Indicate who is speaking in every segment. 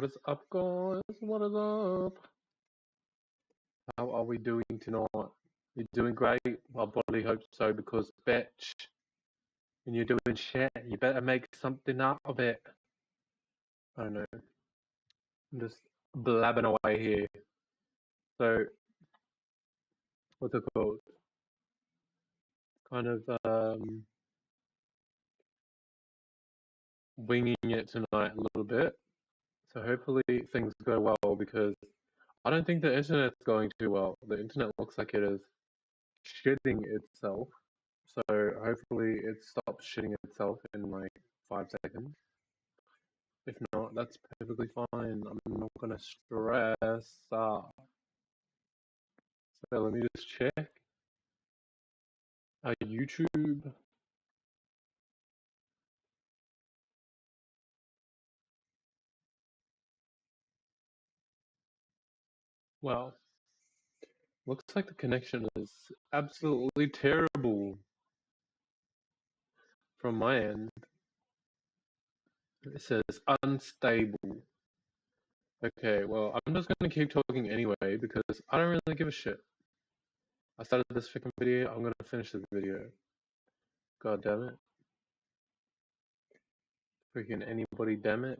Speaker 1: What is up, guys? What is up? How are we doing tonight? You're doing great? I bloody hope so, because, bitch, when you're doing shit, you better make something out of it. I don't know. I'm just blabbing away here. So, what's it called? Kind of winging it tonight a little bit. So, hopefully, things go well, because I don't think the internet's going too well. The internet looks like it is shitting itself. So hopefully it stops shitting itself in like 5 seconds. If not, that's perfectly fine. I'm not gonna stress. So let me just check. YouTube. Well, looks like the connection is absolutely terrible from my end. It says unstable. Okay, well, I'm just gonna keep talking anyway because I don't really give a shit. I started this freaking video. I'm gonna finish this video. God damn it. Freaking anybody, damn it.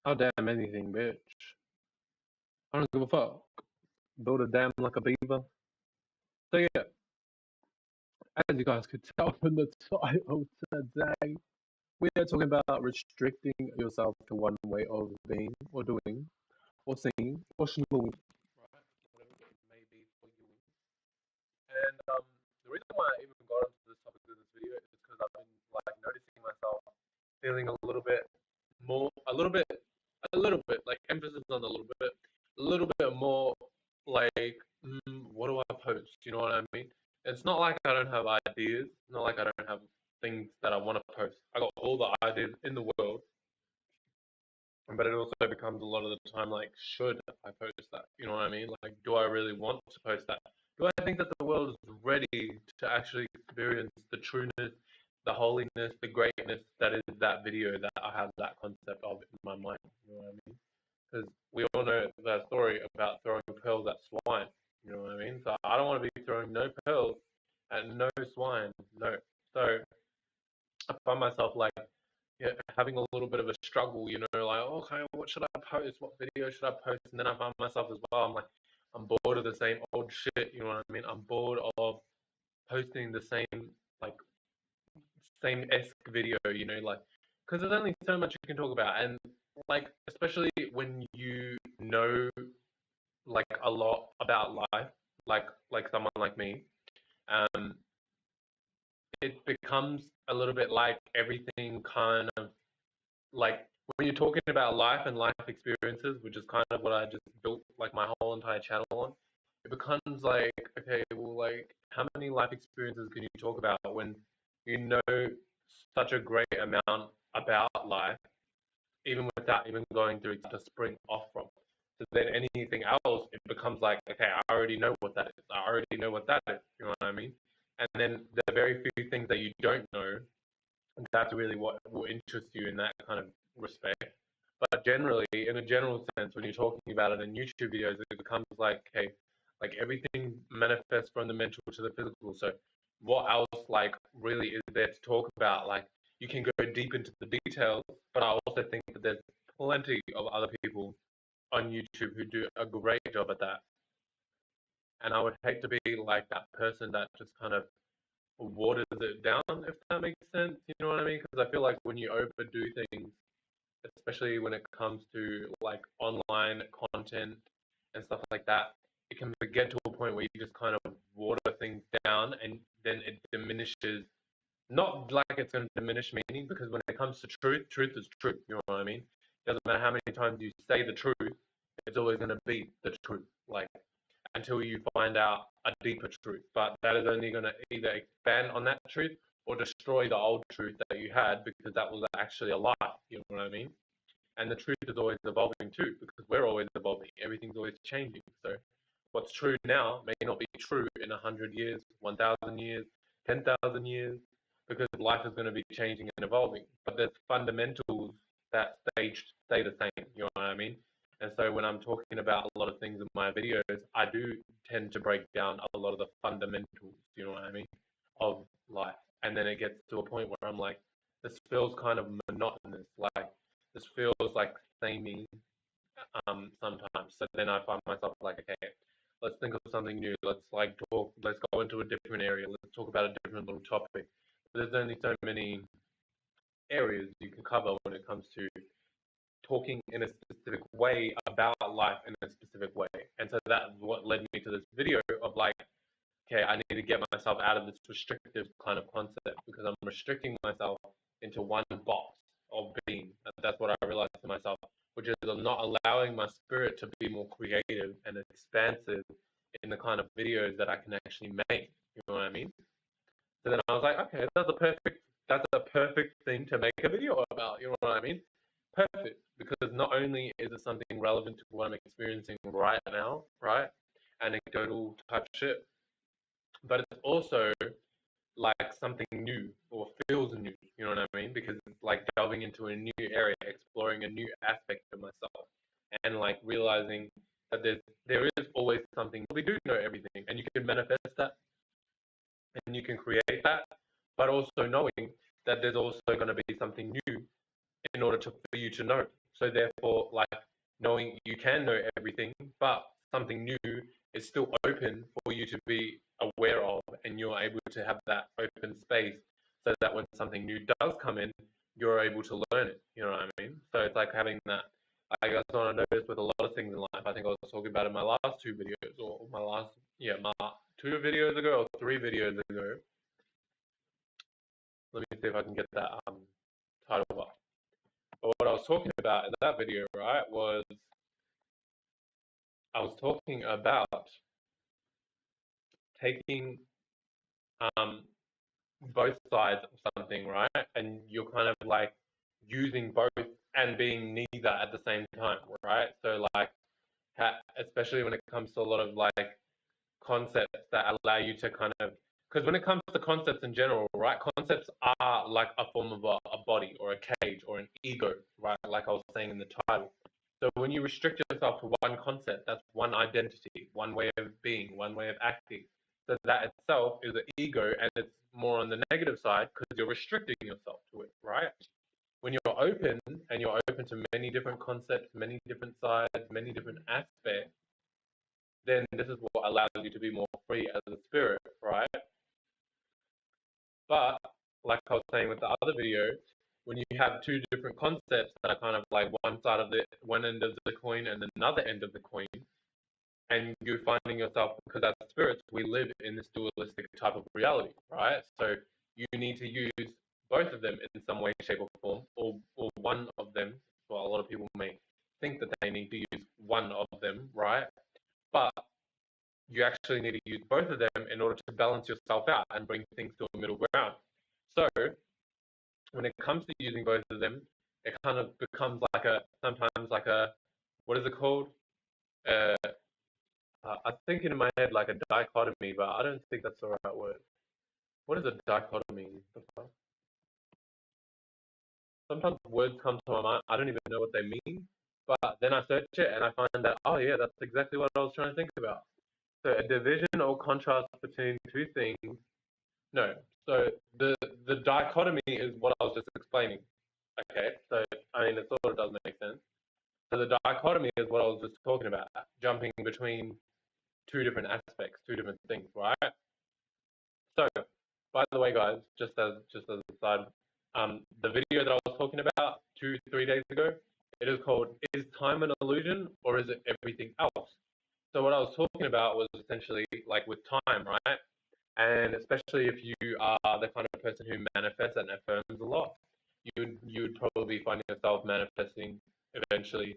Speaker 1: I'll damn anything, bitch. I don't give a fuck. Build a dam like a beaver. So yeah, as you guys could tell from the title today, we are talking about restricting yourself to one way of being or doing or seeing or schmooing. Right, whatever it may be for you. And the reason why I even got onto this topic of this video is because I've been like noticing myself feeling a little bit more, like emphasis on a little bit more like, what do I post? You know what I mean? It's not like I don't have ideas, not like I don't have things that I want to post. I got all the ideas in the world, but it also becomes a lot of the time like, should I post that? You know what I mean? Like, do I really want to post that? Do I think that the world is ready to actually experience the trueness, the holiness, the greatness that is that video that I have that concept of in my mind? You know what I mean? Because we all know the story about throwing pearls at swine. You know what I mean? So I don't want to be throwing no pearls at no swine. No. So I find myself like, yeah, having a little bit of a struggle, like, okay, what should I post? What video should I post? And then I find myself as well, I'm like, I'm bored of the same old shit, you know what I mean? I'm bored of posting the like, same esque video, like, because there's only so much you can talk about. And, like, especially when you know, like, a lot about life, like someone like me, um, it becomes a little bit like everything kind of like when you're talking about life and life experiences, which is kind of what I just built like my whole entire channel on, it becomes like, okay, well, like, how many life experiences can you talk about when you know such a great amount about life, even without even going through to spring off from? So then anything else, it becomes like, okay, I already know what that is. I already know what that is. You know what I mean? And then the very few things that you don't know, that's really what will interest you in that kind of respect. But generally, in a general sense, when you're talking about it in YouTube videos, it becomes like, okay, like everything manifests from the mental to the physical. So what else, like, really is there to talk about? Like, you can go deep into the details, but I also think that there's plenty of other people on YouTube who do a great job at that. And I would hate to be like that person that just kind of waters it down, if that makes sense. You know what I mean? Because I feel like when you overdo things, especially when it comes to like online content and stuff like that, it can get to a point where you just kind of water things down and then it diminishes. Not like it's going to diminish meaning, because when it comes to truth, truth is truth. You know what I mean? Doesn't matter how many times you say the truth, it's always going to be the truth. Like, until you find out a deeper truth. But that is only going to either expand on that truth or destroy the old truth that you had, because that was actually a lie. You know what I mean? And the truth is always evolving too, because we're always evolving. Everything's always changing. So what's true now may not be true in 100 years, 1,000 years, 10,000 years, because life is going to be changing and evolving. But there's fundamentals that stage stay the same. You know what I mean? And so when I'm talking about a lot of things in my videos, I do tend to break down a lot of the fundamentals, you know what I mean, of life. And then it gets to a point where I'm like, this feels kind of monotonous. Like this feels like samey sometimes. So then I find myself like, okay, let's think of something new. Let's like talk. Let's go into a different area. Let's talk about a different little topic. There's only so many areas you can cover when it comes to talking in a specific way about life in a specific way. And so that's what led me to this video of like, okay, I need to get myself out of this restrictive kind of concept because I'm restricting myself into one box of being. And that's what I realized to myself, which is I'm not allowing my spirit to be more creative and expansive in the kind of videos that I can actually make. You know what I mean? So then I was like, okay, that's a perfect thing to make a video about. You know what I mean? Perfect, because not only is it something relevant to what I'm experiencing right now, right? Anecdotal type shit, but it's also like something new or feels new. You know what I mean? Because it's like delving into a new area, exploring a new aspect of myself, and like realizing that there is always something. We do know everything, and you can manifest that and you can create that, but also knowing that there's also going to be something new in order for you to know. So therefore, like knowing you can know everything, but something new is still open for you to be aware of, and you're able to have that open space so that when something new does come in, you're able to learn it. You know what I mean? So it's like having that. I guess what I noticed with a lot of things in life. I think I was talking about in my last two videos, or my 2 videos ago or 3 videos ago. Let me see if I can get that title up. But what I was talking about in that video, right, was I was talking about taking um, both sides of something, right, and you're kind of like using both and being neither at the same time, right? So like, especially when it comes to a lot of like concepts that allow you to kind of, because when it comes to concepts in general, right, concepts are like a form of a body or a cage or an ego, right, like I was saying in the title. So when you restrict yourself to one concept, that's one identity, one way of being, one way of acting. So that itself is an ego, and it's more on the negative side because you're restricting yourself to it, right? When you're open and you're open to many different concepts, many different sides, many different aspects, then this is what allows you to be more free as a spirit, right? But like I was saying with the other video, when you have two different concepts that are kind of like one end of the coin and another end of the coin, and you're finding yourself, because as spirits, we live in this dualistic type of reality, right? So you need to use both of them in some way, shape, or form, or one of them. Well, a lot of people may think that they need to use one of them, right? But you actually need to use both of them in order to balance yourself out and bring things to a middle ground. So when it comes to using both of them, it kind of becomes like sometimes like a, what is it called? Uh, I'm thinking in my head like a dichotomy, but I don't think that's the right word. What is a dichotomy? Sometimes words come to my mind, I don't even know what they mean, but then I search it and I find that, oh yeah, that's exactly what I was trying to think about. So a division or contrast between two things. No. So the dichotomy is what I was just explaining. Okay. So I mean, it sort of does make sense. So the dichotomy is what I was just talking about, jumping between two different aspects, two different things, right? So, by the way, guys, just as a side, the video that I was talking about 3 days ago, it is called "Is Time an Illusion or Is It Everything Else?" So what I was talking about was essentially like with time, right? And especially if you are the kind of person who manifests and affirms a lot, you'd probably find yourself manifesting eventually,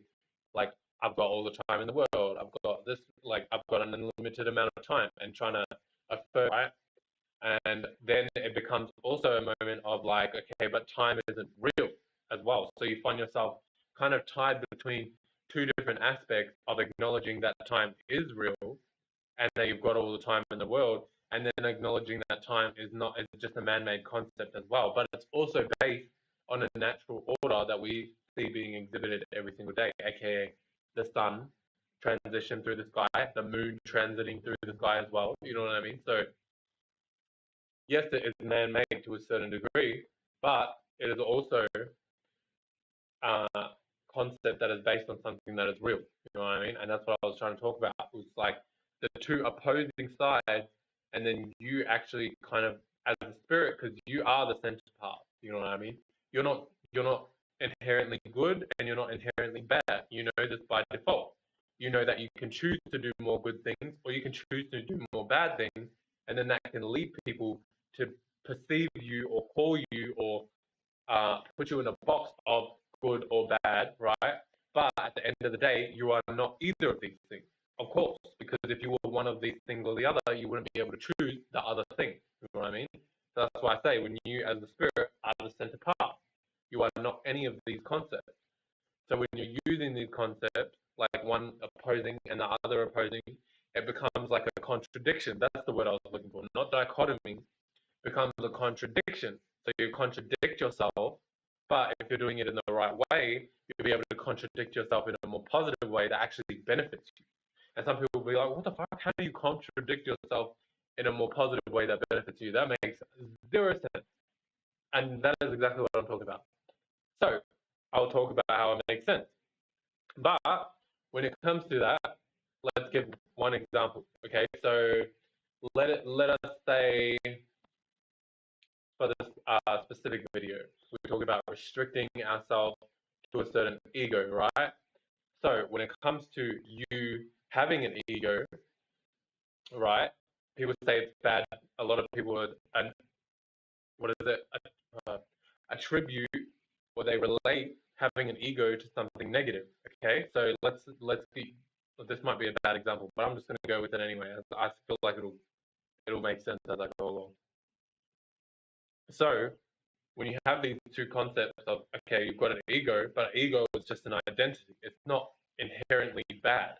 Speaker 1: like, I've got all the time in the world, I've got this, like I've got an unlimited amount of time, and trying to affirm, right? And then it becomes also a moment of like, okay, but time isn't real as well. So you find yourself kind of tied between two different aspects of acknowledging that time is real and that you've got all the time in the world, and then acknowledging that time is just a man-made concept as well. But it's also based on a natural order that we see being exhibited every single day, aka the sun transition through the sky, the moon transiting through the sky as well. You know what I mean? So yes, it is man-made to a certain degree, but it is also a concept that is based on something that is real. You know what I mean? And that's what I was trying to talk about. It was like the two opposing sides, and then you actually kind of, as a spirit, because you are the center part. You know what I mean? You're not inherently good, and you're not inherently bad. You know this by default. You know that you can choose to do more good things, or you can choose to do more bad things, and then that can lead people to perceive you or call you or put you in a box of good or bad, right? But at the end of the day, you are not either of these things, of course, because if you were one of these things or the other, you wouldn't be able to choose the other thing. You know what I mean? So that's why I say, when you, as the spirit, are the center part, you are not any of these concepts. So when you're using these concepts, like one opposing and the other opposing, it becomes like a contradiction. That's the word I was looking for, not dichotomy, becomes a contradiction. So you contradict yourself, but if you're doing it in the right way, you'll be able to contradict yourself in a more positive way that actually benefits you. And some people will be like, what the fuck? How do you contradict yourself in a more positive way that benefits you? That makes zero sense. And that is exactly what I'm talking about. So I'll talk about how it makes sense. But when it comes to that, let's give one example. Okay, so let us say for this specific video, we talk about restricting ourselves to a certain ego, right? So when it comes to you having an ego, right? People say it's bad. A lot of people would, what is it? Attribute or they relate having an ego to something negative. Okay, so let's be. This might be a bad example, but I'm just going to go with it anyway. I feel like it'll make sense as I go along. So when you have these two concepts of, okay, you've got an ego, but ego is just an identity. It's not inherently bad,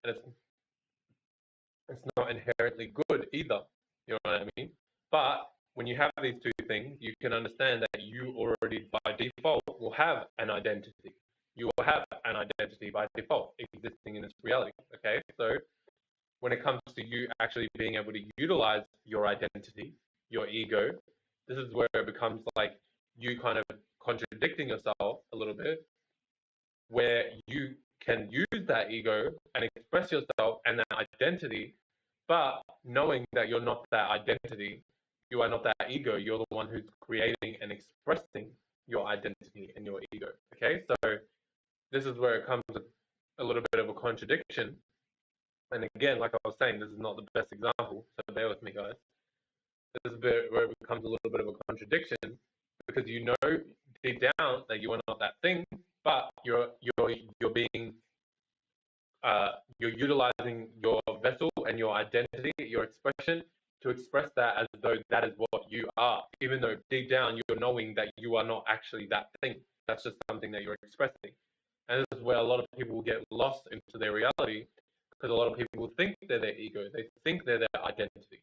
Speaker 1: and it's not inherently good either. You know what I mean? But when you have these two things, you can understand that you already by default will have an identity. You will have an identity by default existing in this reality. Okay, so when it comes to you actually being able to utilize your identity, your ego, this is where it becomes like you kind of contradicting yourself a little bit, where you can use that ego and express yourself and that identity, but knowing that you're not that identity, you are not that ego, you're the one who's creating and expressing your identity and your ego. Okay, so this is where it comes a little bit of a contradiction. And again, like I was saying, this is not the best example, so bear with me, guys. This is where it becomes a little bit of a contradiction because you know deep down that you are not that thing, but you're being you're utilizing your vessel and your identity, your expression, to express that as though that is what you are, even though deep down you're knowing that you are not actually that thing. That's just something that you're expressing. And this is where a lot of people get lost into their reality because a lot of people think they're their ego, they think they're their identity.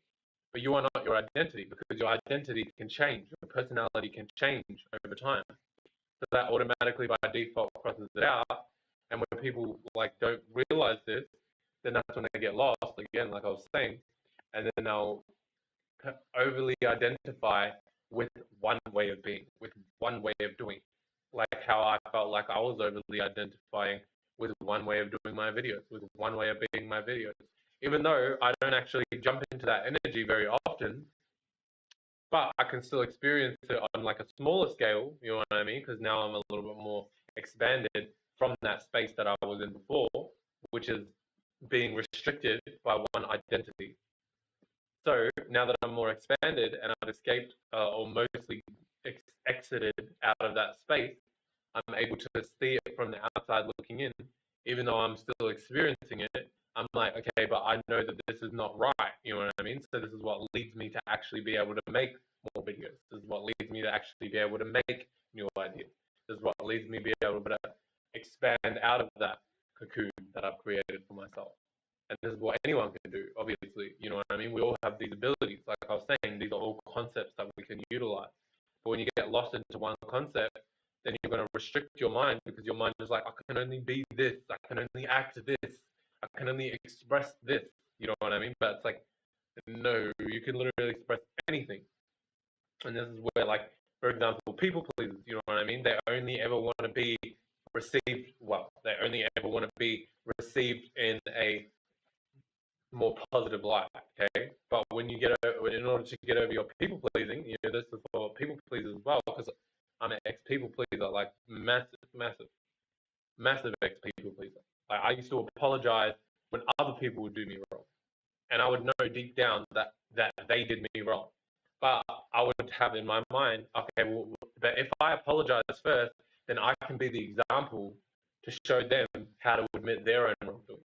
Speaker 1: But you are not your identity because your identity can change, your personality can change over time. So that automatically by default crosses it out. And when people like don't realize this, then that's when they get lost again, like I was saying, and then they'll overly identify with one way of being, with one way of doing, like how I felt like I was overly identifying with one way of doing my videos, with one way of being my videos. Even though I don't actually jump into that energy very often, but I can still experience it on like a smaller scale, you know what I mean? Because now I'm a little bit more expanded from that space that I was in before, which is being restricted by one identity. So now that I'm more expanded and I've escaped or mostly exited out of that space, I'm able to see it from the outside looking in, even though I'm still experiencing it. I'm like, okay, but I know that this is not right. You know what I mean? So this is what leads me to actually be able to make more videos. This is what leads me to actually be able to make new ideas. This is what leads me to be able to expand out of that cocoon that I've created for myself. And this is what anyone can do, obviously. You know what I mean? We all have these abilities. Like I was saying, these are all concepts that we can utilize. But when you get lost into one concept, then you're going to restrict your mind because your mind is like, I can only be this, I can only act this, I can only express this. You know what I mean? But it's like, no, you can literally express anything. And this is where, like, for example, people pleasers, you know what I mean? They only ever want to be received well. They only ever want to be received in a more positive light, okay? But when you get over, in order to get over your people pleasing, you know, this is for people pleasers as well, because I'm an ex people pleaser, like massive ex people pleaser. Like, I used to apologize when other people would do me wrong, and I would know deep down that they did me wrong. But I would have in my mind, okay, well, but if I apologize first, then I can be the example to show them how to admit their own wrongdoing.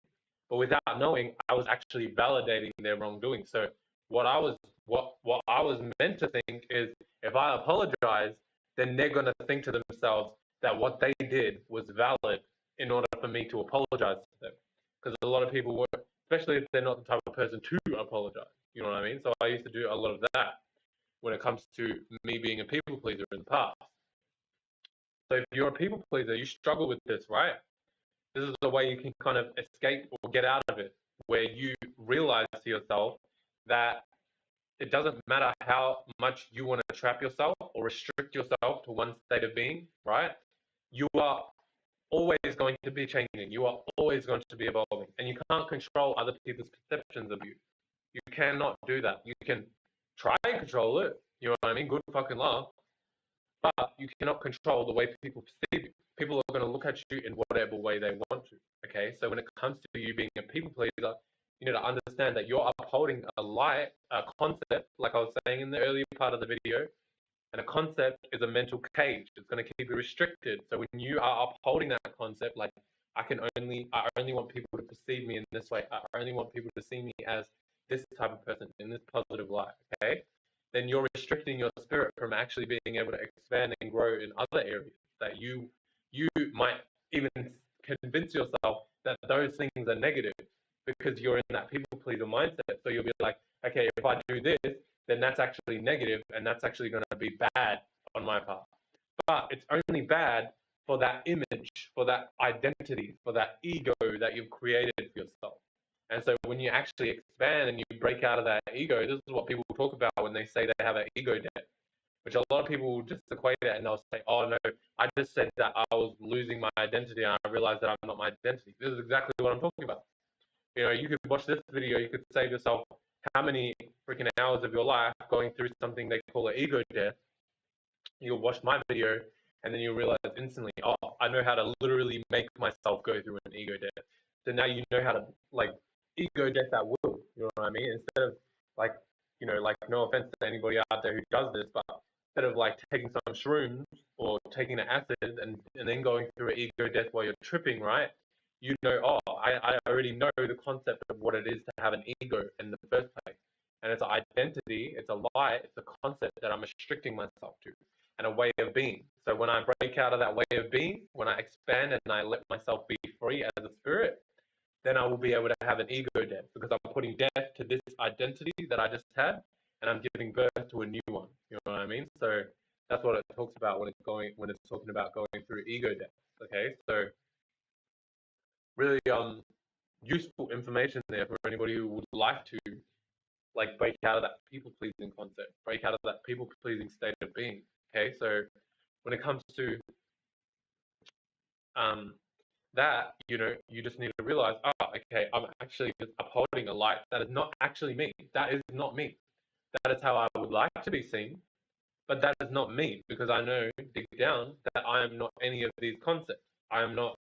Speaker 1: But without knowing, I was actually validating their wrongdoing. So what I was meant to think is, if I apologize, then they're gonna think to themselves that what they did was valid in order for me to apologize to them. Because a lot of people were, especially if they're not the type of person to apologize. You know what I mean? So I used to do a lot of that when it comes to me being a people pleaser in the past. So if you're a people pleaser, you struggle with this, right? This is the way you can kind of escape or get out of it, where you realize to yourself that it doesn't matter how much you want to trap yourself or restrict yourself to one state of being, right? You are always going to be changing. You are always going to be evolving. And you can't control other people's perceptions of you. You cannot do that. You can try and control it. You know what I mean? Good fucking luck. But you cannot control the way people perceive you. People are going to look at you in whatever way they want to. Okay, so when it comes to you being a people pleaser, you need to understand that you're upholding a concept, like I was saying in the earlier part of the video, and a concept is a mental cage. It's going to keep you restricted. So when you are upholding that concept, like, I only want people to perceive me in this way. I only want people to see me as this type of person in this positive light. Okay, then you're restricting your spirit from actually being able to expand and grow in other areas that you might even convince yourself that those things are negative because you're in that people pleaser mindset. So you'll be like, okay, if I do this, then that's actually negative and that's actually going to be bad on my part. But it's only bad for that image, for that identity, for that ego that you've created for yourself. And so when you actually expand and you break out of that ego, this is what people talk about when they say they have an ego debt, which a lot of people will just equate it and they'll say, oh no, I just said that I was losing my identity and I realized that I'm not my identity. This is exactly what I'm talking about. You know, you could watch this video, you could save yourself how many freaking hours of your life going through something they call an ego death. You'll watch my video and then you'll realize instantly, oh, I know how to literally make myself go through an ego death. So now you know how to, like, ego death at will. You know what I mean? Instead of, like, you know, like, no offense to anybody out there who does this, but instead of like taking some shrooms or taking an acid and then going through an ego death while you're tripping, right? You know, oh, I already know the concept of what it is to have an ego in the first place. And it's an identity, it's a lie, it's a concept that I'm restricting myself to and a way of being. So when I break out of that way of being, when I expand and I let myself be free as a spirit, then I will be able to have an ego death because I'm putting death to this identity that I just had and I'm giving birth to a new one. You know what I mean? So that's what it talks about when it's talking about going through ego death. Okay, so really useful information there for anybody who would like to, like, break out of that people pleasing concept, break out of that people pleasing state of being. Okay, so when it comes to um, that, you know, you just need to realize, oh, okay, I'm actually just upholding a light that is not actually me. That is not me. That is how I would like to be seen, but that is not me because I know deep down that I am not any of these concepts. I am not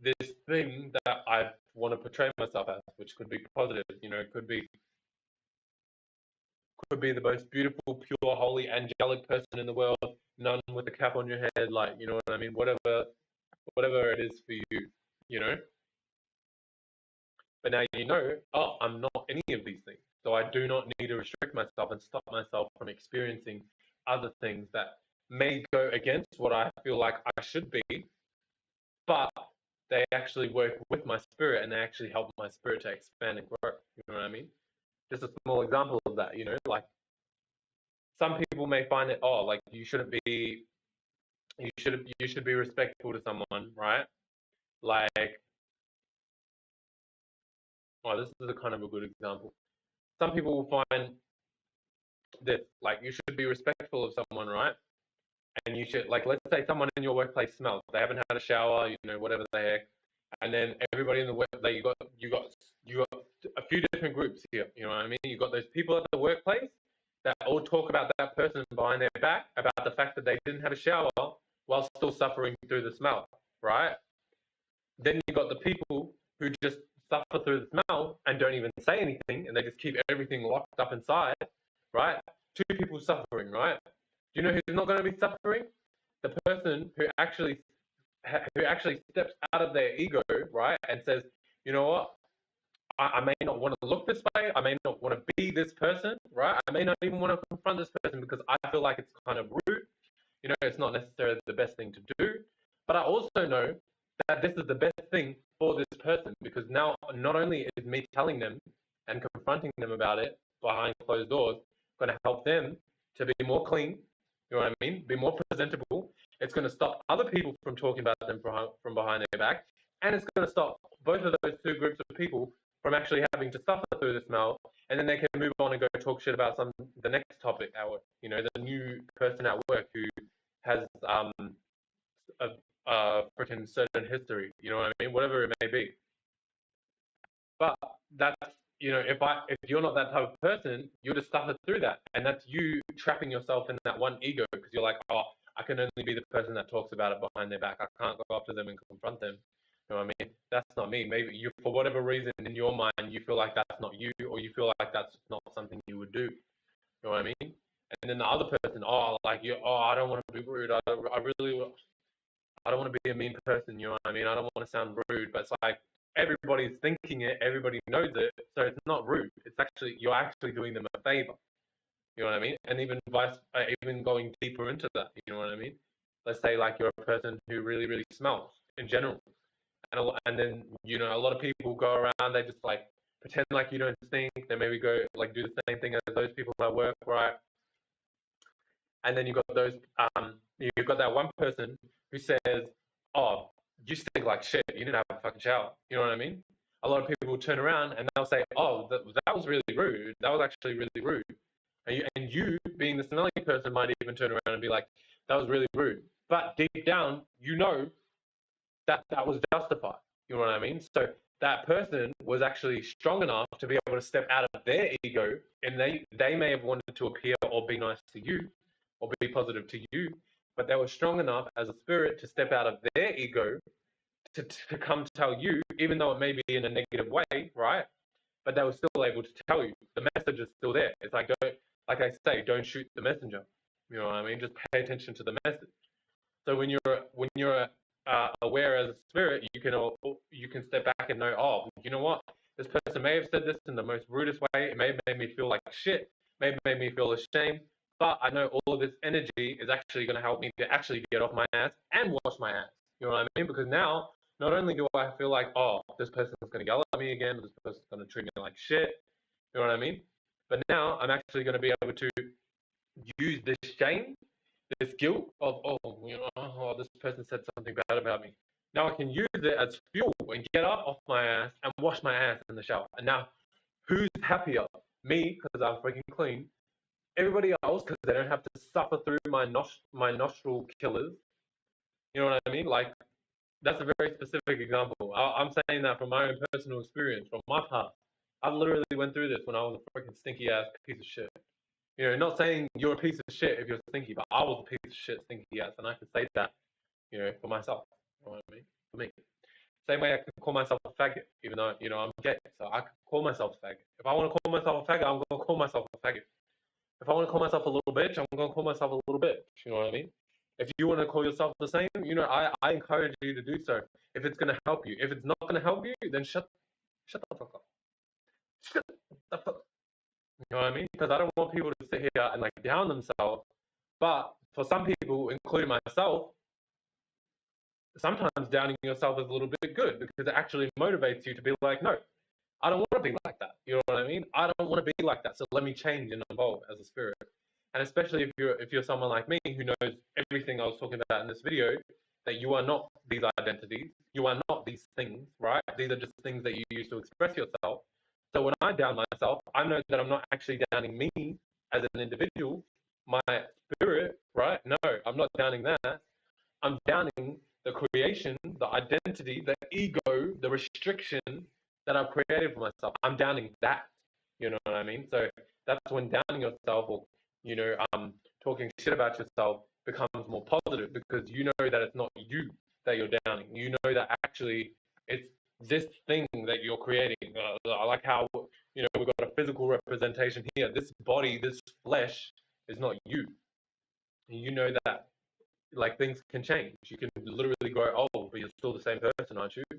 Speaker 1: this thing that I want to portray myself as, which could be positive, you know, could be the most beautiful, pure, holy, angelic person in the world, none with a cap on your head, like, you know what I mean? Whatever it is for you, you know? But now you know, oh, I'm not any of these things. So I do not need to restrict myself and stop myself from experiencing other things that may go against what I feel like I should be, but they actually work with my spirit and they actually help my spirit to expand and grow. You know what I mean? Just a small example of that, you know, like, some people may find it, oh, like, you shouldn't be You should be respectful to someone, right? Like, oh, this is a kind of a good example. Some people will find this, like, you should be respectful of someone, right? And you should, like, let's say someone in your workplace smells. They haven't had a shower, whatever the heck. And then everybody in the work, like, you got a few different groups here. You know what I mean? You got those people at the workplace that all talk about that person behind their back about the fact that they didn't have a shower while still suffering through the smell, right? Then you got the people who just suffer through the smell and don't even say anything, and they just keep everything locked up inside, right? Two people suffering, right? Do you know who's not going to be suffering? The person who actually steps out of their ego, right, and says, you know what? I may not want to look this way. I may not want to be this person, right? I may not even want to confront this person because I feel like it's kind of rude. It's not necessarily the best thing to do. But I also know that this is the best thing for this person because now not only is me telling them and confronting them about it behind closed doors going to help them to be more clean, you know what I mean? Be more presentable. It's going to stop other people from talking about them from behind their back. And it's going to stop both of those two groups of people from actually having to suffer through the smell, and then they can move on and go talk shit about the next topic at work. The new person at work who has a freaking certain history. You know what I mean? Whatever it may be. But that's if you're not that type of person, you'll just suffer through that, and that's you trapping yourself in that one ego because you're like, oh, I can only be the person that talks about it behind their back. I can't go up to them and confront them. You know what I mean? That's not me. Maybe you, for whatever reason in your mind, you feel like that's not you, or you feel like that's not something you would do. You know what I mean? And then the other person, oh, like you, oh, I don't want to be rude. I don't want to be a mean person. You know what I mean? I don't want to sound rude, but it's like everybody's thinking it, everybody knows it, so it's not rude. It's actually you're actually doing them a favor. You know what I mean? And even going deeper into that. You know what I mean? Let's say like you're a person who really really smells in general, and then a lot of people go around. They just like pretend like you don't stink. They maybe go like do the same thing as those people at work, right? And then you've got that one person who says, "Oh, you stink like shit. You didn't have a fucking shower." You know what I mean? A lot of people will turn around and they'll say, "Oh, that was really rude. That was actually really rude." And you, being the smelly person, might even turn around and be like, "That was really rude." But deep down, you know that was justified. You know what I mean? So that person was actually strong enough to be able to step out of their ego, and they may have wanted to appear or be nice to you, or be positive to you, but they were strong enough as a spirit to step out of their ego to come to tell you, even though it may be in a negative way, right? But they were still able to tell you. The message is still there. It's like, like I say, don't shoot the messenger. You know what I mean? Just pay attention to the message. So when you're aware as a spirit, you can step back and know, oh, you know what? This person may have said this in the most rudest way. It may have made me feel like shit. May have made me feel ashamed. But I know all of this energy is actually going to help me to actually get off my ass and wash my ass. You know what I mean? Because now, not only do I feel like, oh, this person's going to yell at me again, this person's going to treat me like shit. You know what I mean? But now I'm actually going to be able to use this shame, this guilt of, oh, this person said something bad about me. Now I can use it as fuel and get up off my ass and wash my ass in the shower. And now, who's happier? Me, because I'm freaking clean. Everybody else, because they don't have to suffer through my nostril killers. You know what I mean? Like, that's a very specific example. I'm saying that from my own personal experience, from my past. I literally went through this when I was a freaking stinky ass piece of shit. Not saying you're a piece of shit if you're stinky, but I was a piece of shit stinky ass, and I can say that, for myself. You know what I mean? For me. Same way I can call myself a faggot, even though, I'm gay. So I can call myself a faggot. If I want to call myself a faggot, I'm going to call myself a faggot. If I want to call myself a little bitch, I'm going to call myself a little bitch. You know what I mean? If you want to call yourself the same, I encourage you to do so. If it's going to help you. If it's not going to help you, then shut the fuck up. Shut the fuck up. You know what I mean? Because I don't want people to sit here and like down themselves. But for some people, including myself, sometimes downing yourself is a little bit good because it actually motivates you to be like, no, I don't want to be like that. You know what I mean? I don't want to be like that. So let me change and evolve as a spirit. And especially if you're someone like me who knows everything I was talking about in this video, that you are not these identities, you are not these things, right? These are just things that you use to express yourself. So when I down myself, I know that I'm not actually downing me as an individual, my spirit, right? No, I'm not downing that. I'm downing the creation, the identity, the ego, the restriction that I've created for myself. I'm downing that. You know what I mean? So that's when downing yourself or talking shit about yourself becomes more positive because you know that it's not you that you're downing. You know that actually it's this thing that you're creating. I like how we've got a physical representation here. This body, this flesh is not you. You know that like things can change. You can literally grow old, but you're still the same person, aren't you? You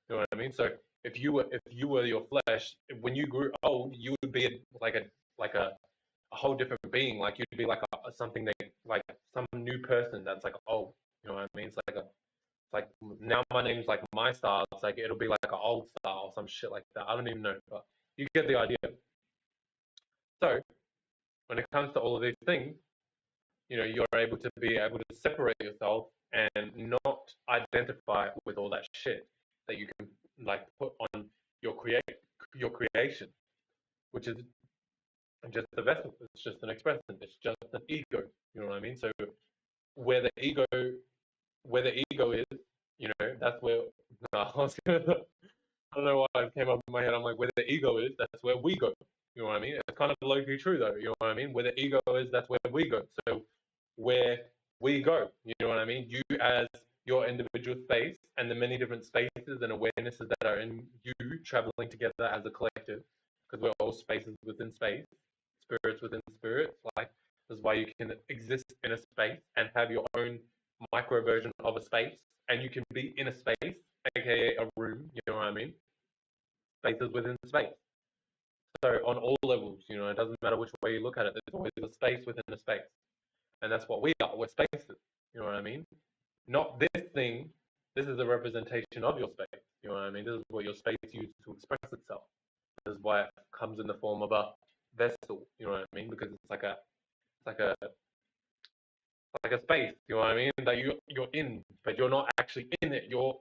Speaker 1: know what I mean? So if you were your flesh, when you grew old, you would be like a whole different being. Like you'd be like something that like some new person that's like old. You know what I mean? It's like now my name's like my star. It's like it'll be like an old star or some shit like that. I don't even know, but you get the idea. So when it comes to all of these things, you're able to separate yourself and not identify with all that shit that you can like put on your creation, which is just a vessel. It's just an expression. It's just an ego. You know what I mean? So where the ego where the ego is, that's where no, I don't know why it came up in my head. I'm like, where the ego is, that's where we go. You know what I mean? It's kind of low-key true though. You know what I mean? Where the ego is, that's where we go. So where we go, you know what I mean? You as your individual space and the many different spaces and awarenesses that are in you traveling together as a collective, because we're all spaces within space, spirits within spirits. Like that's why you can exist in a space and have your own micro version of a space, and you can be in a space, aka a room. You know what I mean? Spaces within space. So on all levels, it doesn't matter which way you look at it. There's always a space within a space, and that's what we are. We're spaces. You know what I mean? Not this thing. This is a representation of your space. You know what I mean? This is what your space uses to express itself. This is why it comes in the form of a vessel. You know what I mean? Because it's like a space. You know what I mean? That you're in, but you're not actually in it. You're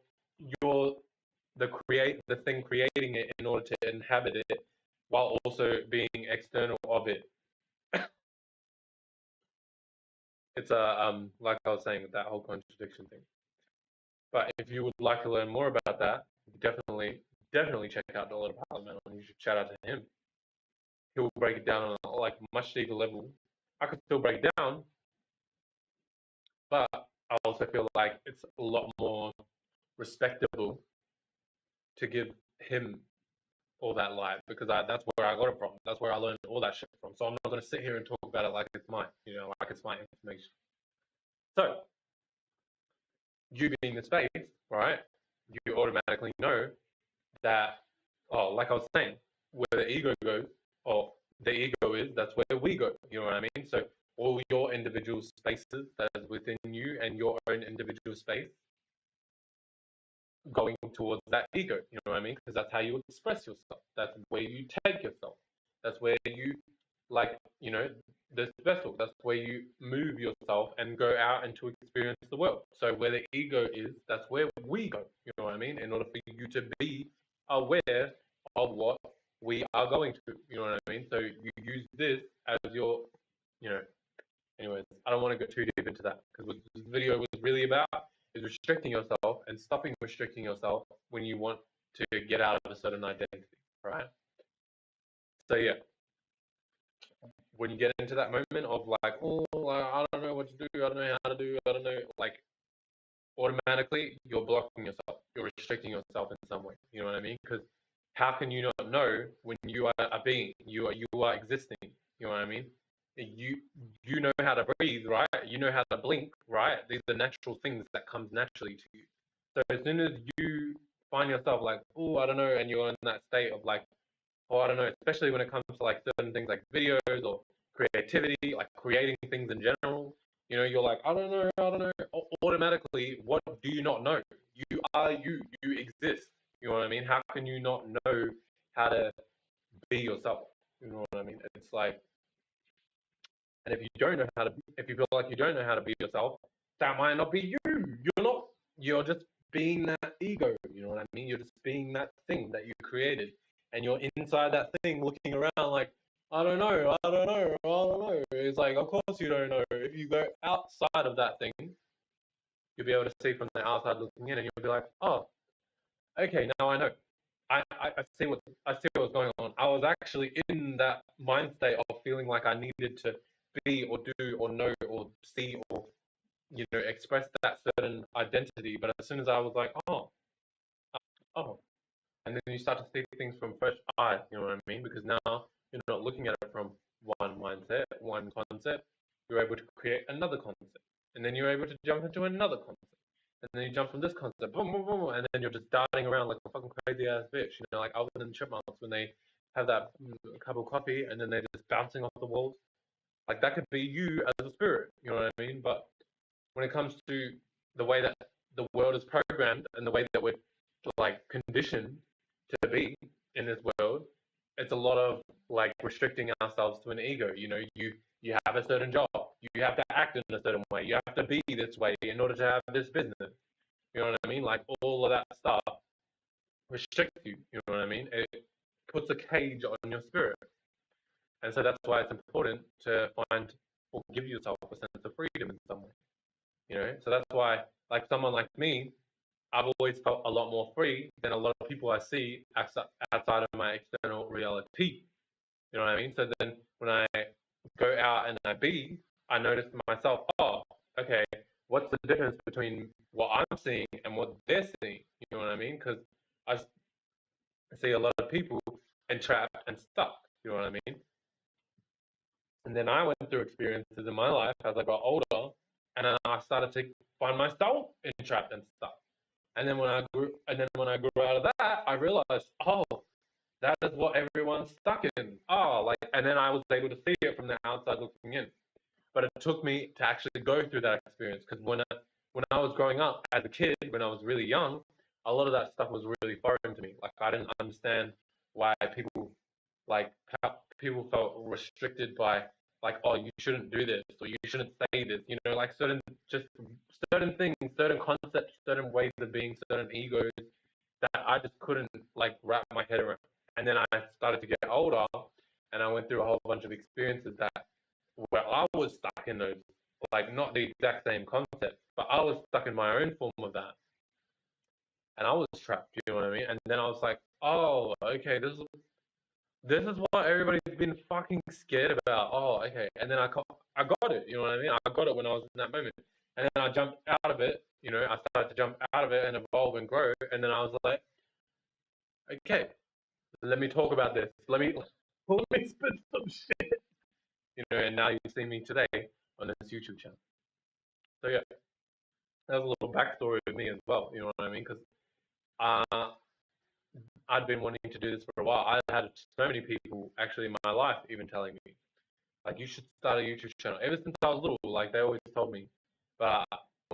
Speaker 1: the thing creating it in order to inhabit it, while also being external of it. It's like I was saying, that whole contradiction thing. But if you would like to learn more about that, definitely check out Dollar Parliament, and you should shout out to him. He'll break it down on a like much deeper level. I could still break it down, but I also feel like it's a lot more respectable to give him all that light because that's where I got it from. That's where I learned all that shit from. So I'm not going to sit here and talk about it like it's mine, like it's my information. So you being the space, right? You automatically know that, oh, like I was saying, where the ego goes, or the ego is, that's where we go. You know what I mean? So all your individual spaces that is within you and your own individual space going towards that ego. You know what I mean? Because that's how you express yourself. That's where you take yourself. That's where you, like, this vessel. That's where you move yourself and go out and to experience the world. So where the ego is, that's where we go. You know what I mean? In order for you to be aware of what we are going to. You know what I mean? So you use this as your, you know, anyways, I don't want to go too deep into that because what this video was really about is restricting yourself and stopping restricting yourself when you want to get out of a certain identity, right? So yeah, when you get into that moment of like, oh, I don't know what to do, I don't know how to do, I don't know, like automatically you're blocking yourself, you're restricting yourself in some way. You know what I mean? Because how can you not know when you are a being, you are existing? You know what I mean? You know how to breathe, right? You know how to blink, right? These are natural things that comes naturally to you. So as soon as you find yourself like, oh, I don't know, and you're in that state of like, oh, I don't know, especially when it comes to like certain things like videos or creativity, like creating things in general, you're like, I don't know, I don't know. Automatically, what do you not know? You are you, you exist. You know what I mean? How can you not know how to be yourself? You know what I mean? It's like And if you feel like you don't know how to be yourself, that might not be you. You're not. You're just being that ego. You know what I mean? You're just being that thing that you created, and you're inside that thing, looking around like, I don't know, I don't know, I don't know. It's like, of course you don't know. If you go outside of that thing, you'll be able to see from the outside looking in, and you'll be like, oh, okay, now I know. I see what's going on. I was actually in that mind state of feeling like I needed to be or do or know or see or express that certain identity. But as soon as I was like, oh, and then you start to see things from fresh eyes. You know what I mean? Because now you're not looking at it from one mindset, one concept. You're able to create another concept, and then you're able to jump into another concept, and then you jump from this concept, boom, boom, boom, and then you're just darting around like a fucking crazy ass bitch. Like Alvin and the Chipmunks when they have that cup of coffee, and then they're just bouncing off the walls. Like that could be you as a spirit. You know what I mean? But when it comes to the way that the world is programmed and the way that we're like conditioned to be in this world, it's a lot of like restricting ourselves to an ego. You have a certain job, you have to act in a certain way, you have to be this way in order to have this business. You know what I mean? Like all of that stuff restricts you. You know what I mean? It puts a cage on your spirit, and so that's why it's important to find or give yourself a sense of freedom in some way. So that's why, like someone like me, I've always felt a lot more free than a lot of people I see outside of my external reality. You know what I mean? So then when I go out and I notice myself, oh, okay, what's the difference between what I'm seeing and what they're seeing? You know what I mean? Because I see a lot of people entrapped and stuck. You know what I mean? And then I went through experiences in my life as I got older, and then I started to find myself entrapped and stuck. And then when I grew out of that, I realized, oh, that is what everyone's stuck in. Oh, like, and then I was able to see it from the outside looking in. But it took me to actually go through that experience because when I was growing up as a kid, when I was really young, a lot of that stuff was really foreign to me. Like I didn't understand why like people felt restricted by like, oh, you shouldn't do this or you shouldn't say this. Like certain things, certain concepts, certain ways of being, certain egos that I just couldn't like wrap my head around. And then I started to get older, and I went through a whole bunch of experiences that where I was stuck in those, like not the exact same concept, but I was stuck in my own form of that, and I was trapped. You know what I mean? And then I was like, oh, okay, this is what everybody's been fucking scared about. Oh, okay. And then I got it. You know what I mean? I got it when I was in that moment, and then I jumped out of it. I started to jump out of it and evolve and grow, and then I was like, okay, let me talk about this. Let me spit some shit. And now you see me today on this YouTube channel. So yeah, that was a little backstory of me as well. You know what I mean? Because uh, I'd been wanting to do this for a while. I had so many people actually in my life even telling me, like, you should start a YouTube channel. Ever since I was little, like they always told me. But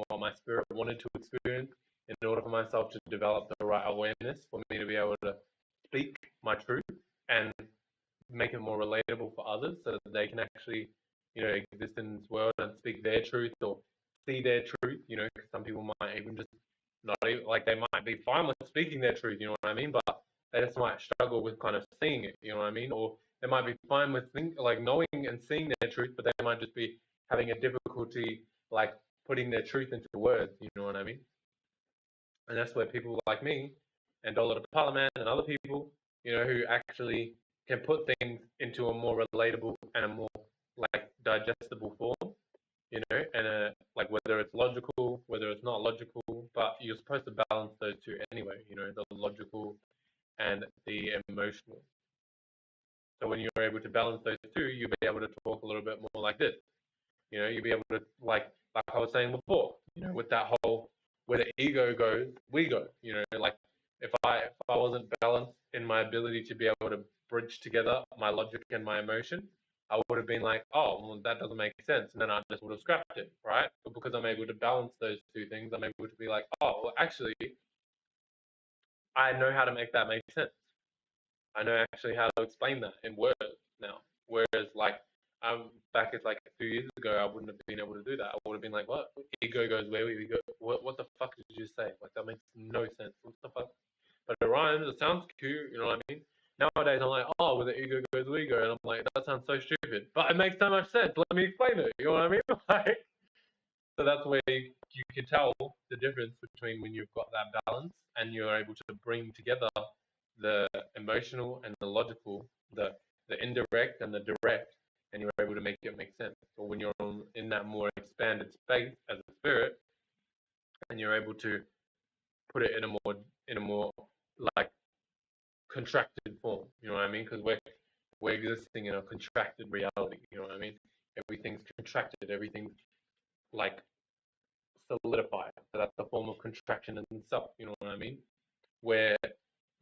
Speaker 1: what my spirit wanted to experience in order for myself to develop the right awareness for me to be able to speak my truth and make it more relatable for others so that they can actually, exist in this world and speak their truth or see their truth. Because some people might even just not even, like they might be fine with speaking their truth, you know what I mean? But they just might struggle with kind of seeing it, you know what I mean? Or they might be fine with like knowing and seeing their truth, but they might just be having a difficulty like putting their truth into words, you know what I mean? And that's where people like me and Dollar to Parliament and other people, who actually can put things into a more relatable and a more like digestible form, and like whether it's logical, whether it's not logical, but you're supposed to balance those two anyway, the logical and the emotional. So when you're able to balance those two, you'll be able to talk a little bit more like this. You'll be able to like I was saying before, with that whole where the ego goes, we go. Like if I wasn't balanced in my ability to be able to bridge together my logic and my emotion, I would have been like, oh, well, that doesn't make sense, and then I just would have scrapped it, right? But because I'm able to balance those two things, I'm able to be like, oh, well, actually, I know how to make that make sense. I know actually how to explain that in words now. Whereas, like, back it's like a few years ago, I wouldn't have been able to do that. I would have been like, what? Ego goes where we go. What the fuck did you say? Like, that makes no sense. What the fuck? But it rhymes. It sounds cute. You know what I mean? Nowadays, I'm like, oh, where the ego goes, we go. And I'm like, that sounds so stupid. But it makes so much sense. Let me explain it. You know what I mean? Like, so that's where you can tell the difference between when you've got that balance and you're able to bring together the emotional and the logical, the indirect and the direct, and you're able to make it make sense. Or when you're in that more expanded space as a spirit, and you're able to put it in a more like contracted form. You know what I mean? Because we're existing in a contracted reality. You know what I mean? Everything's contracted. Everything's like solidified. So that's the form of contraction in itself. You know what I mean? Where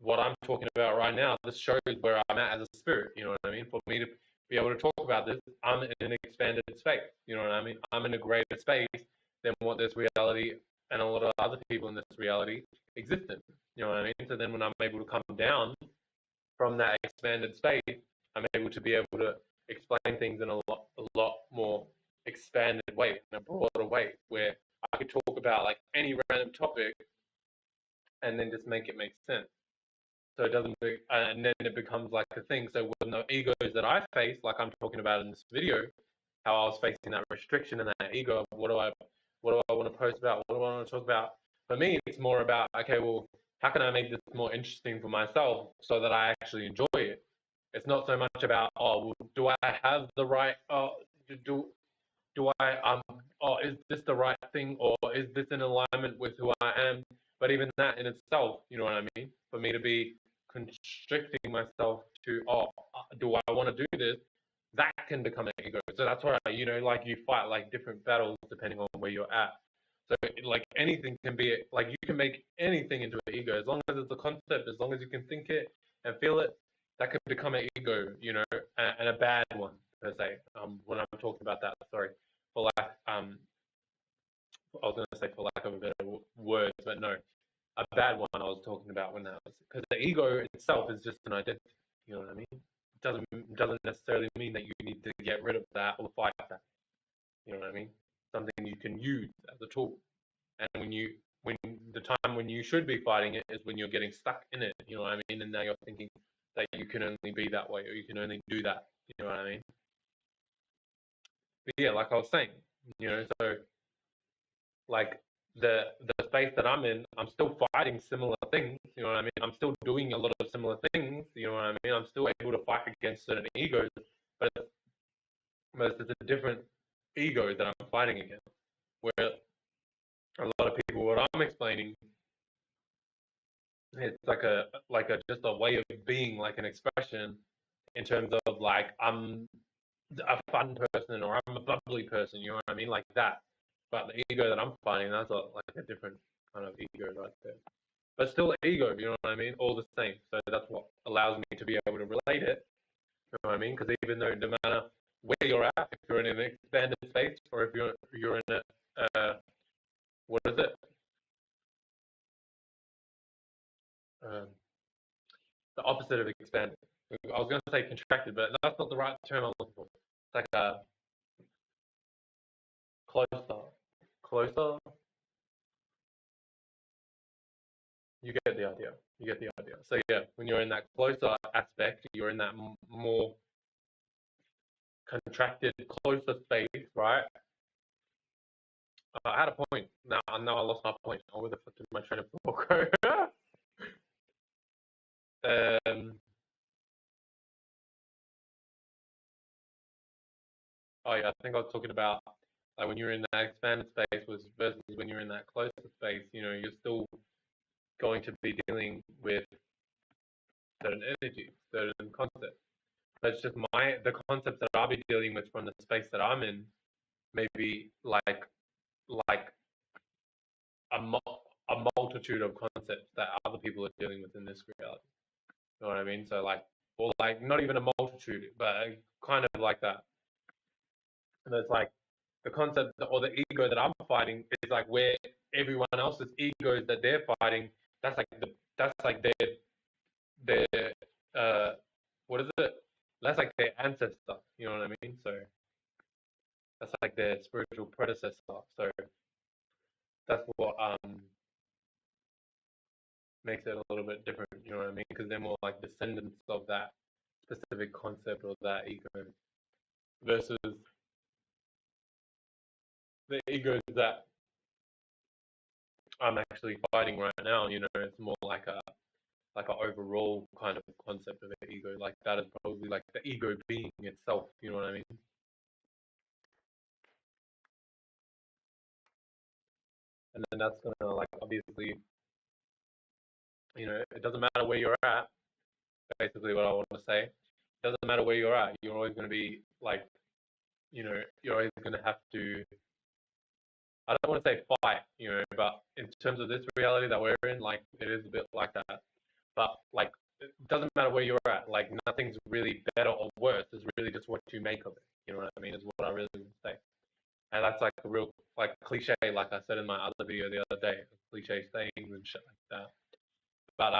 Speaker 1: what I'm talking about right now, this shows where I'm at as a spirit. You know what I mean? For me to be able to talk about this, I'm in an expanded space. You know what I mean? I'm in a greater space than what this reality and a lot of other people in this reality exist in. You know what I mean? So then when I'm able to come down from that expanded space, I'm able to be able to explain things in a lot more expanded way, in a broader way, where I could talk about like any random topic and then just make it make sense. So it doesn't, and then it becomes like a thing. So when the egos that I face, like I'm talking about in this video, how I was facing that restriction and that ego, what do I want to post about? What do I want to talk about? For me, it's more about, okay, well, how can I make this more interesting for myself so that I actually enjoy it? It's not so much about, oh, well, do I have the right, do do I is this the right thing, or is this in alignment with who I am? But even that in itself, you know what I mean? For me to be constricting myself to, do I want to do this? That can become an ego. So that's why, like you fight like different battles depending on where you're at. So like anything can be, like you can make anything into an ego as long as it's a concept, as long as you can think it and feel it. That could become an ego, and a bad one per se. When I'm talking about that, sorry, for lack, I was going to say for lack of a better words, but no, a bad one I was talking about when that was, because the ego itself is just an identity. You know what I mean? It doesn't necessarily mean that you need to get rid of that or fight that. You know what I mean? Something you can use as a tool. And when the time when you should be fighting it is when you're getting stuck in it. You know what I mean? And now you're thinking that you can only be that way or you can only do that. You know what I mean? But yeah, like I was saying, so like the space that I'm in, I'm still fighting similar things. You know what I mean? I'm still doing a lot of similar things. You know what I mean? I'm still able to fight against certain egos, but it's a different ego that I'm fighting against. Where a lot of people, what I'm explaining, it's like a just a way of being, like an expression in terms of like I'm a fun person or I'm a bubbly person. You know what I mean? Like that. But the ego that I'm fighting, that's like a different kind of ego right there. But still ego, you know what I mean? All the same. So that's what allows me to be able to relate it. You know what I mean? Because even though no matter where you're at, if you're in an expanded space or if you're in what is it? Um, the opposite of expanded. I was going to say contracted, but that's not the right term I'm looking for. It's like a closer, closer. You get the idea. You get the idea. So yeah, when you're in that closer aspect, you're in that more contracted, closer space, right? I had a point. Now I lost my point. Oh, where the fuck did my train of thought go? um, oh yeah, I think I was talking about like when you're in that expanded space versus when you're in that closer space. You're still going to be dealing with certain energies, certain concepts. That's just the concepts that I'll be dealing with from the space that I'm in. Maybe like a, a multitude of concepts that other people are dealing with in this reality. You know what I mean? So like, or like not even a multitude, but kind of like that. And it's like the concept or the ego that I'm fighting is like where everyone else's egos that they're fighting. That's like their what is it? That's like their ancestor. You know what I mean? So That's like their spiritual predecessor. So that's what makes it a little bit different. You know what I mean? Because they're more like descendants of that specific concept or that ego versus the egos that I'm actually fighting right now. You know, it's more like an overall kind of concept of an ego. Like that is probably like the ego being itself. You know what I mean? And then that's gonna like obviously, you know, it doesn't matter where you're at. Basically, what I want to say, it doesn't matter where you're at. You're always gonna be like, you know, you're always gonna have to. I don't want to say fight, you know, but in terms of this reality that we're in, like it is a bit like that. But like, it doesn't matter where you're at. Like, nothing's really better or worse. It's really just what you make of it. You know what I mean? Is what I really want to say. And that's like a real like cliche, like I said in my other video the other day, cliche sayings and shit like that. But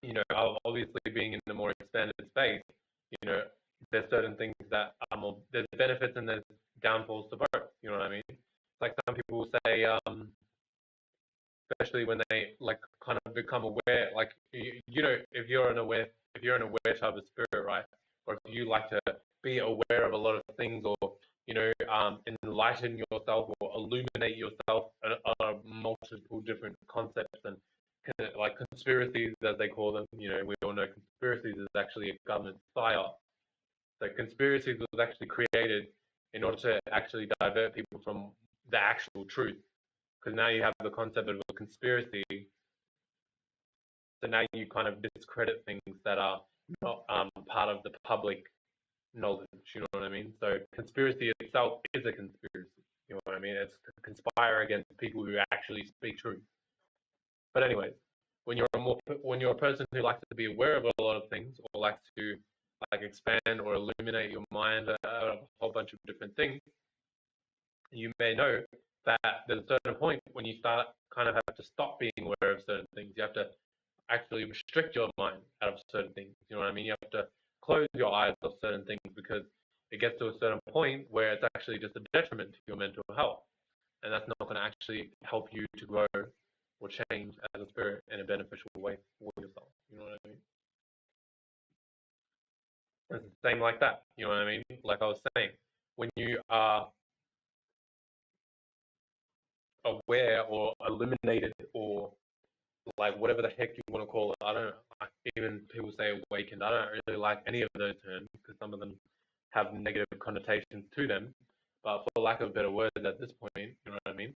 Speaker 1: you know, obviously being in the more expanded space, you know, there's certain things that are more there's benefits and there's downfalls to both. You know what I mean? Like some people will say, especially when they like kind of become aware, like you know, if you're an aware type of spirit, right? Or if you like to be aware of a lot of things, or you know, enlighten yourself or illuminate yourself on multiple different concepts and like conspiracies, as they call them. You know, we all know conspiracies is actually a government psyop. So conspiracies was actually created in order to actually divert people from the actual truth. Because now you have the concept of a conspiracy, so now you kind of discredit things that are not part of the public knowledge. You know what I mean? So conspiracy itself is a conspiracy. You know what I mean? It's to conspire against people who actually speak truth. But anyways, when you're a person who likes to be aware of a lot of things or likes to like expand or illuminate your mind out of a whole bunch of different things, you may know that there's a certain point when you start kind of have to stop being aware of certain things. You have to actually restrict your mind out of certain things. You know what I mean? You have to close your eyes off certain things because it gets to a certain point where it's actually just a detriment to your mental health. And that's not going to actually help you to grow or change as a spirit in a beneficial way for yourself. You know what I mean? It's the same like that. You know what I mean? Like I was saying, when you are aware or illuminated or like whatever the heck you want to call it. I don't even people say awakened. I don't really like any of those terms because some of them have negative connotations to them. But for lack of a better word, at this point, you know what I mean.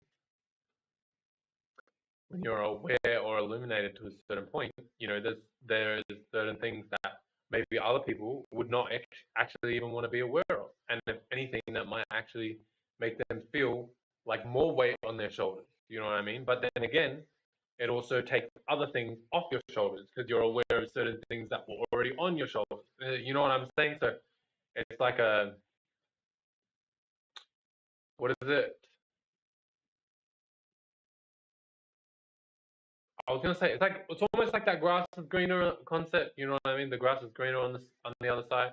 Speaker 1: When you're aware or illuminated to a certain point, you know there's certain things that maybe other people would not actually even want to be aware of, and if anything, that might actually make them feel like more weight on their shoulders. You know what I mean? But then again, it also takes other things off your shoulders because you're aware of certain things that were already on your shoulders. You know what I'm saying? So it's like a what is it? I was gonna say it's almost like that grass is greener concept. You know what I mean? The grass is greener on the other side,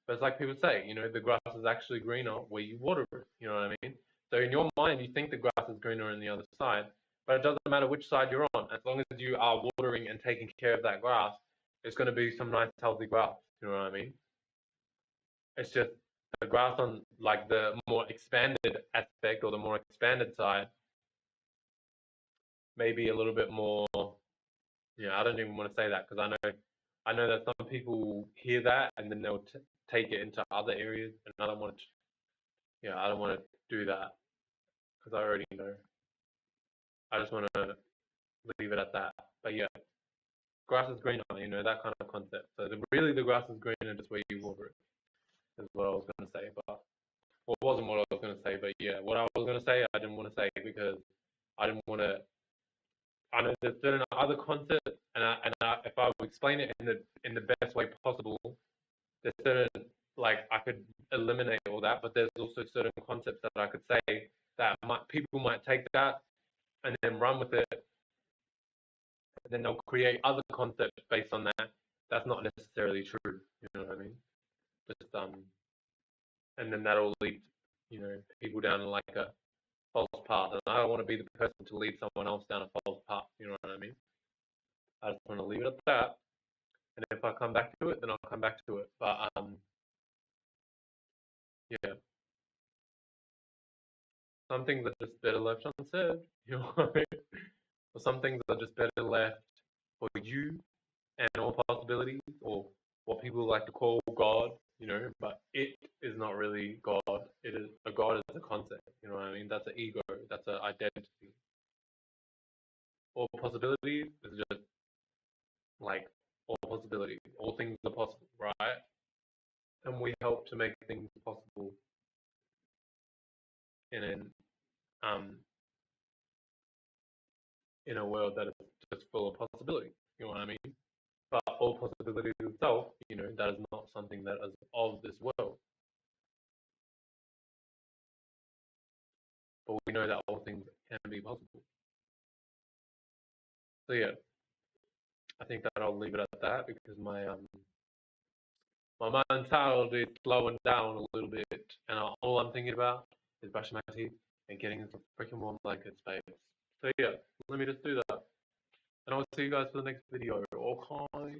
Speaker 1: but it's like people say, you know, the grass is actually greener where you water it. You know what I mean? So in your mind, you think the grass is greener on the other side, but it doesn't matter which side you're on. As long as you are watering and taking care of that grass, it's going to be some nice healthy grass. You know what I mean? It's just the grass on like the more expanded aspect or the more expanded side, maybe a little bit more. Yeah, I don't even want to say that because I know that some people hear that and then they'll take it into other areas, and I don't want to. Yeah, I don't want to do that because I already know. I just want to leave it at that. But yeah, grass is greener, you know, that kind of concept. So really, the grass is greener just where you water it. Is what I was going to say, but well, it wasn't what I was going to say. But yeah, what I was going to say, I didn't want to say because I didn't want to. I know there's certain other concepts, if I would explain it in the best way possible, there's certain like I could eliminate all that, but there's also certain concepts that I could say that people might take that and then run with it, and then they'll create other concepts based on that. That's not necessarily true. You know what I mean? Just and then that'll lead, people down like a false path. And I don't want to be the person to lead someone else down a false path. You know what I mean? I just want to leave it at that. And if I come back to it, then I'll come back to it. But yeah, some things are just better left unsaid. You know what I mean? Or some things are just better left for you and all possibilities, or what people like to call God. But it is not really God. It is a God is a concept. You know what I mean? That's an ego. That's an identity. All possibilities is just like all possibilities. All things are possible, right? And we help to make things possible in an um in a world that is just full of possibility. You know what I mean? But all possibility itself, that is not something that is of this world. But we know that all things can be possible. So yeah, I think that I'll leave it at that because my mentality is slowing down a little bit, and all I'm thinking about is brushing my teeth and getting into freaking warm blankets, babe. So yeah, let me just do that, and I'll see you guys for the next video. Okay.